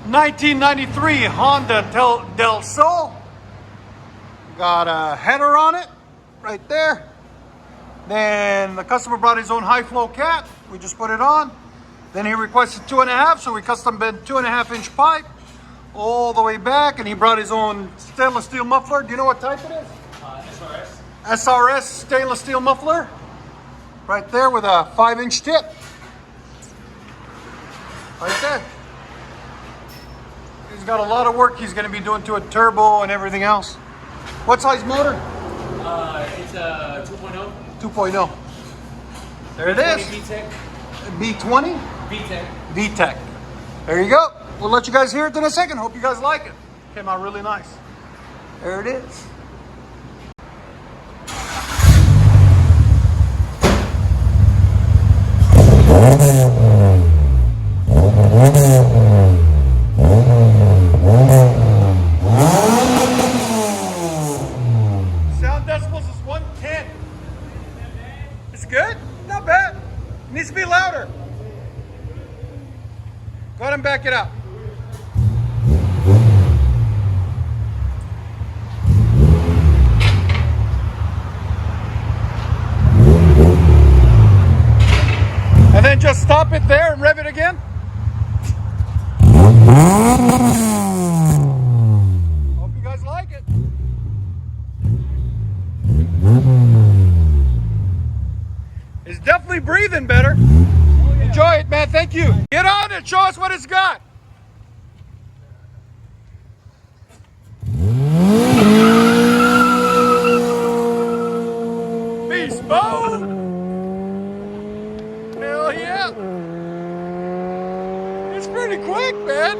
1993 Honda Del Sol. Got a header on it right there. Then the customer brought his own high flow cap. We just put it on. Then he requested 2.5, so we custom bent 2.5-inch pipe all the way back, and he brought his own stainless steel muffler. Do you know what type it is? SRS. SRS stainless steel muffler. Right there with a 5-inch tip. Right there. He's got a lot of work he's going to be doing to a turbo and everything else. What size motor? It's a 2.0. 2.0. There it is. VTEC. B20? VTEC. VTEC. There you go. We'll let you guys hear it in a second. Hope you guys like it. Came out really nice. There it is. Sound decibels is 110. It's good? Not bad. It needs to be louder. Go ahead and back it up. And then just stop it there and rev it again. Hope you guys like it. It's definitely breathing better. Enjoy it, man. Thank you. Get on it. Show us what it's got. Beast mode. Hell yeah. It's pretty quick, man.